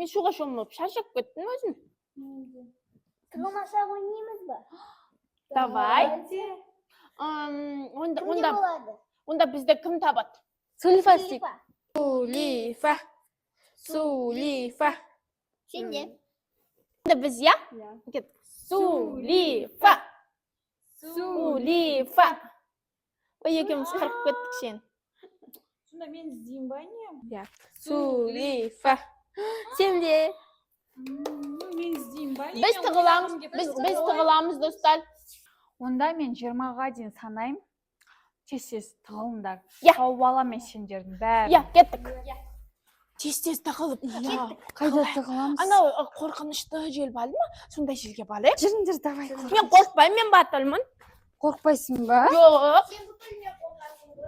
Мен суға шомылып шаршап кеттім өзім. Тығылмаса ойнаймыз ба? Давай. Онда бізді кім табады? Сулифа істейік. Сулифа. Сен де? Онда біз, я? Сулифа. Ой, екеуміз қырып кеттік сен. Сонда мен іздеймін ба не? Сулифа. Сен де? Мен іздеймін ба не? Біз тығыламыз, достар. Онда мен 20-ға дейін санайым. Тез тығылыңдар. Я. Тауып аламын сендердің бәрін. Я, кеттік. Тез тығылып. Қайда тығыламыз? Анау қорқынышты жел балы ма? Сондай желге балы. Жүріңдер, давай. Мен қорқпаймын, мен батылмын. Қорқпайсың ба? Жоқ.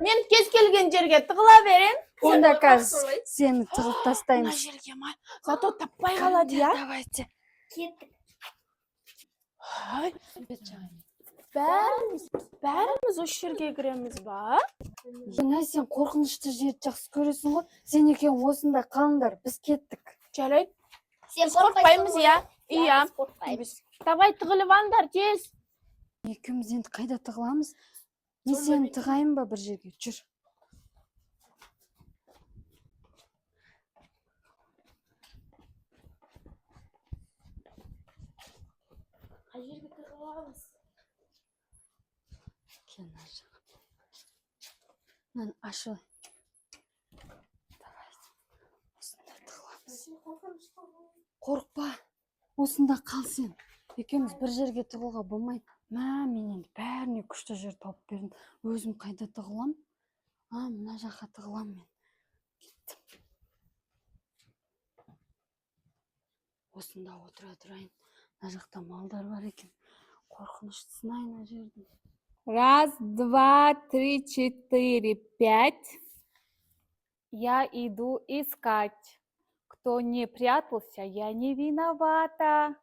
Мен кез келген жерге тығыла берем. Онда қазір сені тығып Мына тастаймыз. жерге ма? Зато таппай қалады, я? Давайте. Кеттік. Бәріміз осы жерге кіреміз ба? Жаңа сен қорқынышты жерді жақсы көресің ғой. Сен екеуің осында қалыңдар, біз кеттік. Жарайды. Сен Біз қорқпаймыз, я? Иә. Қорқпаймыз. Давай тығылып алыңдар, тез. Екеуміз енді қайда тығыламыз? Не сені тығайын ба бір жерге? Жүр. Қай жерге тығыламыз? Кел мына жаққа. Мынаны ашылай. Давай. Осында тығыламыз. Қорқпа. Осында қал сен. Екеуміз бір жерге тығылға болмайды. Мен енді бәріне күшті жер тауып бердім. Өзім қайда тығылам? Мына жаққа тығылам мен. Кеттім. Осында отыра тұрайын. Мына жақта малдар бар екен. Қорқынышты сынайын мына жерді. 1, 2, 3, 4, 5. Я иду искать. Кто не прятался, я не виновата.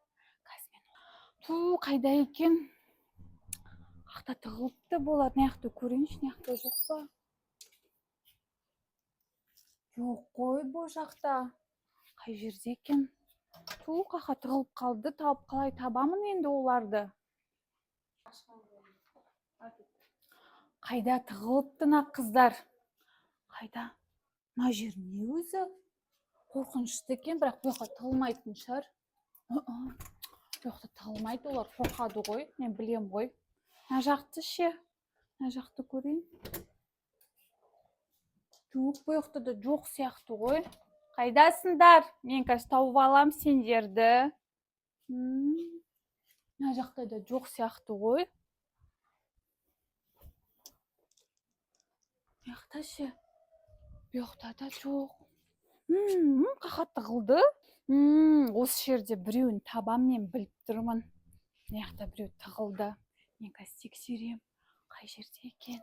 Ту, қайда екен? Қақта тығылыпты болады. Маяқты көрейінші, маяқты жоқ па? Жоқ қой бұл жақта. Қай жерде екен? Ту, қақа тығылып қалды. Тауып қалай табамын енді оларды? Қайда тығылыпты на қыздар? Қайда? Ма жер не өзі? Қорқынышты екен, бірақ бұл жақта тығылмайтын шығар. Жоқты тығылмайды, олар қорқады ғой, мен білем ғой. Мына жақты ше, мына жақты көрейін. Жоқ, бұл жақта да жоқ сияқты ғой. Қайдасыңдар? Мен қазір тауып алам сендерді. Мына жақта да жоқ сияқты ғой. Бұл жақта ше, бұл жақта да жоқ. Қақа тығылды. Осы жерде біреуін табам, мен біліп тұрмын. Маяқта біреу тығылды. Мен қазір тексерем. Қай жерде екен?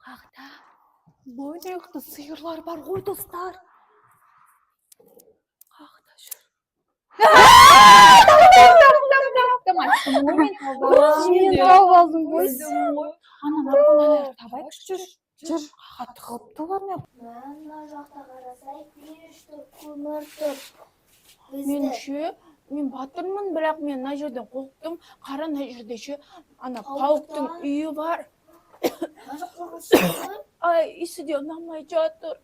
Қақта? Бұл маяқта сиырлар бар ғой, достар. Қақта жүр. Мен тауып алдым ғой. Ана табайықшы жүр. Жүр, қақа тығылыпты олар не? Мына жақта қарасай, пеш тұр, көмір тұр. Меніңше, мен батырмын, бірақ мен мына жерден қорықтым. Қара мына жерде ше, ана пауықтың үйі бар. Ай, исі де ұнамай жатыр.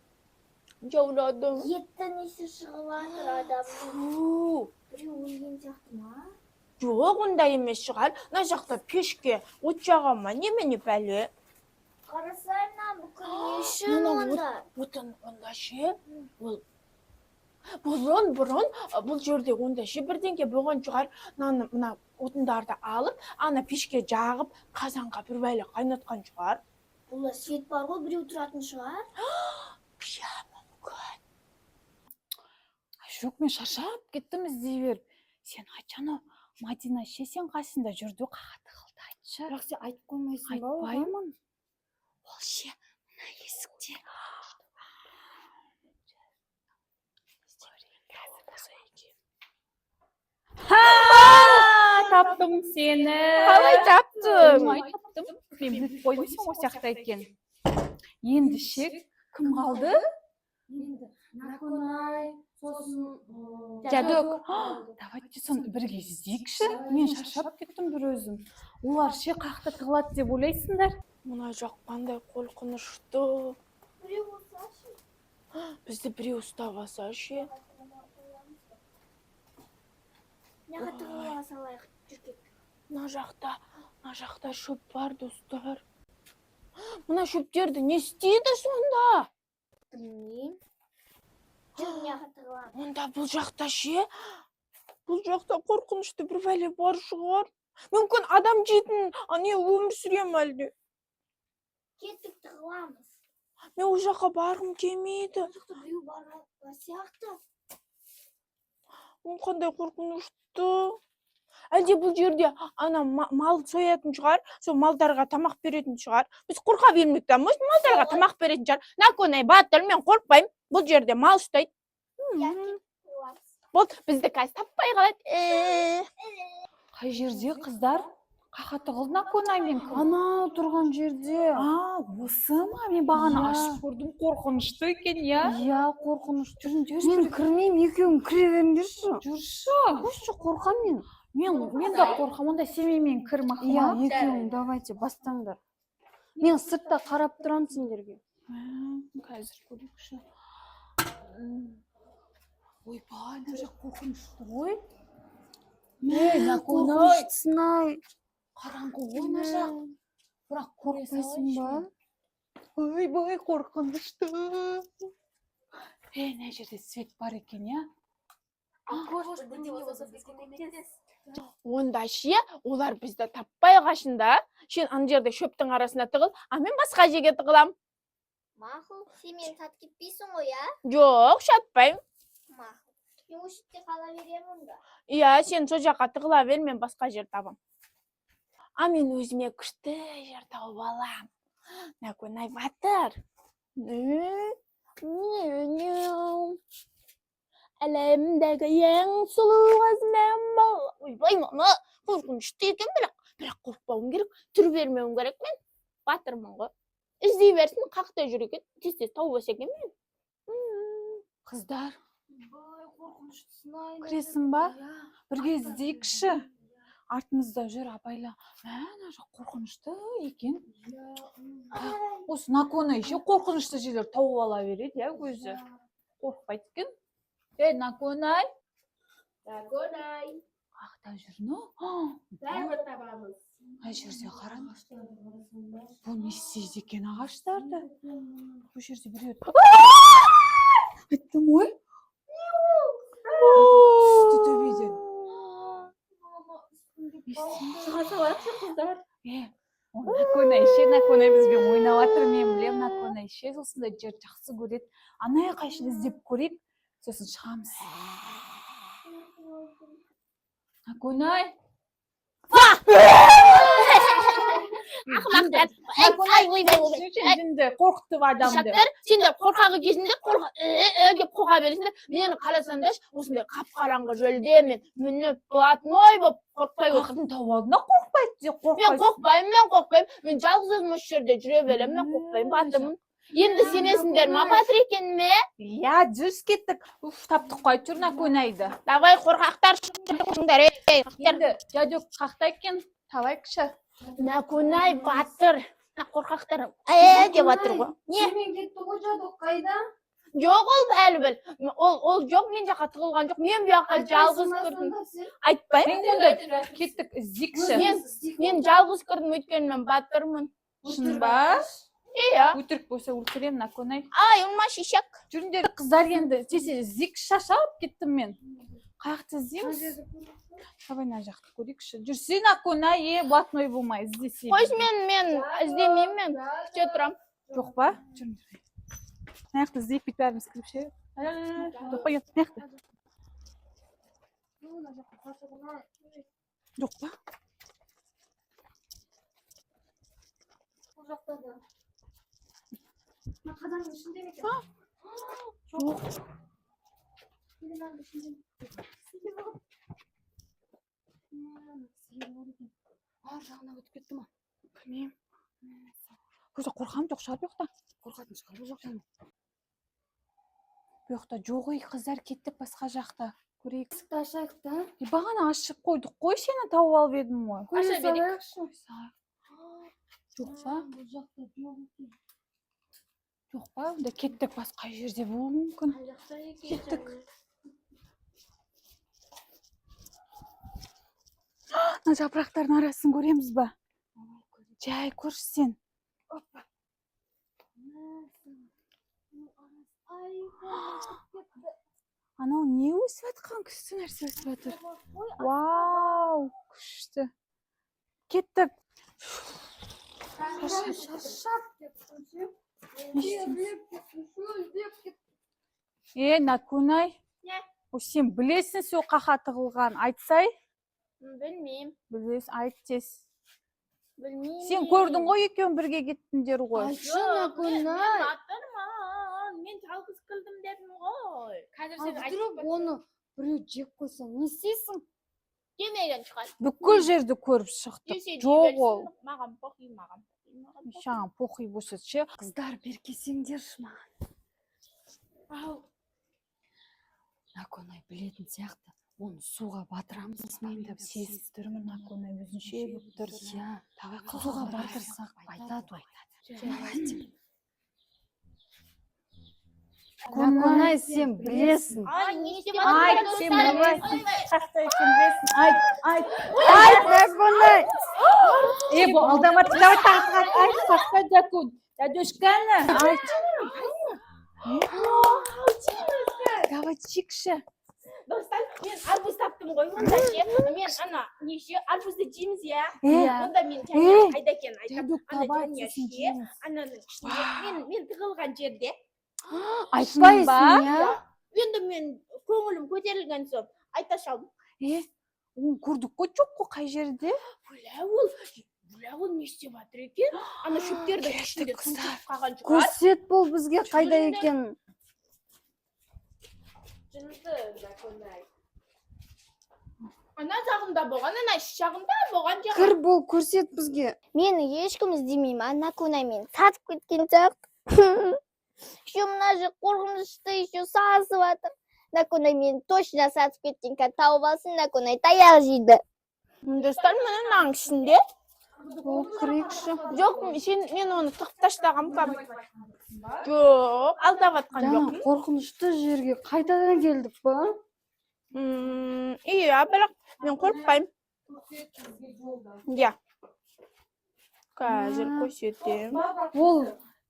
Жауладым. Еттің исі шығып жатыр адамның. Біреу өлген сияқты ма? Жоқ, ондай емес шығар. Мына жақта пешке от жаға ма, немене бәле? Қарасай, бүкіл не үшін онда? Отын онда ше, бұрын, бұл жерде онда ше бірдеңке болған шығар. Мына отындарды алып, ана пешке жағып, қазанға бір бәле қайнатқан шығар. Бұлда свет бар ғой, біреу тұратын шығар. Иә, мүмкін. Жоқ, мен шаршап кеттім іздей беріп. Сен айтшаны, Мадина ше, сен қасында жүрді, қақа тығылды айтшы. Бірақ сен айтып қоймайсың ба? Айтпаймын. Ол ше, мына есікте. Таптым сені. Қалай таптым? Таптым. Мен біліп қойдым, сен осы жақта екен. Енді ше, кім қалды? енді Наконай, сосын Жадок. Давайте соны бірге іздейікші. Мен шаршап кеттім бір өзім. Олар ше қақта тығылады деп ойлайсыңдар? Мына жақ қандай қорқынышты. Біреу болсашы. Бізді біреу ұстап алса ше. Неға тығыла салайық жүркек. Мына жақта шөп бар, достар. Мына шөптерді не істейді сонда? Білмеймін. Жүр неға тығыламыз. Онда бұл жақта ше? Бұл жақта қорқынышты бір бәле бар шығар. Мүмкін адам жейтін не өмір сүрем әлде. Кеттік тығыламыз. Мен ол жаққа барғым келмейді. Ол жақта біреу бар сияқты. Ол қандай қорқынышты. Әлде бұл жерде ана мал соятын шығар, сол малдарға тамақ беретін шығар. Біз қорқа бермейік та, малдарға тамақ беретін шығар. Наконай батыр, мен қорқпаймын. Бұл жерде мал ұстайды. Бол, бізді қазір таппай қалады. Қай жерде қыздар? Қақа тығылды Наконай мен. Ана тұрған жерде. Осы ма? Мен бағана Иә. ашып көрдім, қорқынышты екен, иә? Иә, қорқынышты. Мен кірмеймін, екеуің кіре беріңдерші. Жүрші. Қойшы, қорқам мен. Мен де қорқам, онда семеймен кір Иә, мақұл. екеуің давайте бастаңдар. Мен сыртта қарап тұрам сендерге. Қазір көрейікші. Ойбай, мына жақ қорқынышты ғой. Қорқыныштысың-ай. Қараңғы ғой мына жақ. Бірақ Қорқпайсың ба? Ойбай, қорқынышты. Мына жерде свет бар екен, иә? Онда ше, олар бізді таппай қашында. Сен ана жерде шөптің арасына тығыл, а мен басқа жерге тығылам. Мақұл, сен мені сатып кетпейсің ғой, а? Жоқ, шатпаймын. Мақұл. Мен осы жерде қала беремін да. Иә, сен сол жаққа тығыла бер, мен басқа жер табам. А мен өзіме күшті жер тауып алам. Наконай батыр. Әлемдегі ең сұлу қыз мен бол. Ойбай, мама, қорқынышты екен, бірақ қорықпауым керек, түр бермеуім керек мен. Батырмын ғой. Іздей берсін, қақта жүр екен, тез тауып алса екен мен. Қыздар, Қорқыныштысың-ай. кіресің ба? Бірге іздейікші. Артымызда жүр, абайла. Мына жақ қорқынышты екен. Осы Наконай ше қорқынышты жерлер тауып ала береді, иә, өзі. Қорқпайды екен. Наконай. Наконай. Қақта жүр, ну? Бәрібір табамыз. Қай жерде қараңыз. Бұл не істейді екен ағаштарды? Бұл жерде біреу. Айттым ғой. Түсті төбеден. Шыға салайықшы қыздар. Наконай бізбен ойнап жатыр, мен білем. Наконай ше осындай жер жақсы көреді. Анай қайшын іздеп көрейік, сосын шығамыз. Наконай. Ақымақтар. Жінді қорқытып адамды. Шаттар, сендер қорқағы кезінде деп қоға бересіңдер. Мені қаласаңдар, осындай қап-қараңғы жөлде мен мініп блатной болып қорықпай отырмын. Қорқытын тауып алдың, қорқпайды деп қорқпайсың. Мен қорықпаймын. Мен жалғыз өзім осы жерде жүре беремін. Мен қорықпаймын, батырмын. Енді сенесіңдер ма батыр екеніме? Иә, жүз кеттік. Таптық қой, жүр Наконайды. Давай қорқақтар шыңдар. Енді жадек қақта екен, табайықшы. Наконай батыр. Қорқақтар деп жатыр ғой. Не? Семен кетті ғой, жадық қайда? Жоқ, ол әлі біл. Ол жоқ, мен жаққа тығылған жоқ. Мен бұяққа жалғыз кірдім. Айтпаймын. Мен онда кеттік іздейікші. Мен жалғыз кірдім, өйткені мен батырмын. Шын ба? Иә. Өтірік болса өлтірем Наконай. Ай, ұлма шешек. Жүріңдер қыздар, енді тесе іздейік, шашалып кеттім мен. Қаяқты іздейміз? Давай мына жақты көрейікші. Жүрсе Наконай, блатной болмай іздесей. Қойш, мен іздемеймін, мен күте тұрам. Жоқ па? Жүріңдер. Мына жақты іздейік, бет бәріміз кіріп ше. Жоқ па, мына жақты. Жоқ па? Бұл жақта да. Қазанның ішінде ме екен? Жоқ. Ар жағына өтіп кетті ма? Білмеймін. Көзі қорқам жоқ шығар бұяқта. Қорқатын шығар, жоқ Бұяқта жоқ ей қыздар, кеттік басқа жақта. Көрейік. Есікті ашайық та. Бағана ашып қойдық қой, сені тауып алып едім ғой. Көре салайықшы. Жоқ па? Бұл жақта жоқ екен. Жоқ па? Онда кеттік, басқа жерде болуы мүмкін. Кеттік. Мына жапырақтардың арасын көреміз ба? Жай көрші сен. Анау не өсіп жатқан, күшті нәрсе өсіп жатыр. Вау, күшті. Кеттік. Накунай. Сен білесің сол қақа тығылған, айтсай? Білмеймін. Білесің, айт тез. Білмеймін. Сен көрдің ғой, екеуін бірге кеттіңдер ғой. Айтшы, Накунай. Мен жалғыз қылдым дедім ғой. Вдруг оны біреу жеп қойса, не істейсің? Жемеген шығар. Бүкіл жерді көріп шықтық. Жоқ ол. Маған похуй, маған. Шаған похуй болса ше. Қыздар, бер келсеңдерші маған. Накунай білетін сияқты. Оны суға батырамыз. Мен де сезіп тұрмын, Накунай өзінше болып тұр. Иә, давай суға батырсақ айтады. Давайте. Накунай, сен білесің. Айт, сен білесің. Шақта сен білесің. Айт. Айт, Накунай. Бұл алдамат, давай тағытқан. Айт, шақта дәкун. Дәдөшкәні. Айт. Давай чикші. Достар, мен арбуз таптым ғой. Онда ше, мен ана неше арбузды жейміз я. Онда мен қайда екен айтам. Ана және ше, ананың ішінде мен тығылған жерде. Айтпайсың, я? Енді мен көңілім көтерілген соң айта шалдым. Оны көрдік қой, жоқ қой, қай жерде? Бля ол не істеп жатыр екен? Ана шөптердің ішінде тұншығып қалған шығар. Көрсет бұл бізге қайда екен. Ана жағында болған, ана іш жағында болған жағы. Кір бұл, көрсет бізге. Мені ешкім іздемейді, Накунай мені сатып кеткен жақ. Еще мына жақ қорқынышты, еще сасып жатыр. Накунай мені точно сатып кеткен, тауып алсын, Накунай таяқ жейді. Достар, міне мынаның ішінде. Ол кірейікші. Жоқ, мен оны тығып таштағам кәм. Жоқ, алдап атқан Жаңа жоқпын. қорқынышты жерге қайтадан келдік па? Иә, бірақ мен қорықпаймын. Иә. Қазір көрсетем. Ол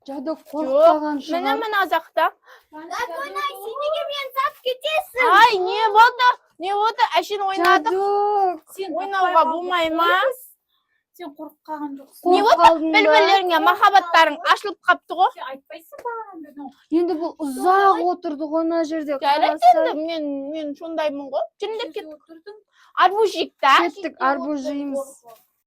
жадық қорықпаған шығар. Мына жақта. Накунай, сен неге мені сатып кетесің? Ай, не болды? Не болды? Әшін ойнадық. Жадық. Ойнауға болмай ма? Сен қорқып қалған жоқсың. Не болды? Бір-бірлеріңе махаббаттарың ашылып қапты ғой. Сен айтпайсың бағана дедің. Енді бұл ұзақ отырды ғой ана жерде. Жарайды енді, мен сондаймын ғой. Жүріндеп кеттік. Арбуз жейік та. Кеттік, арбуз жейміз.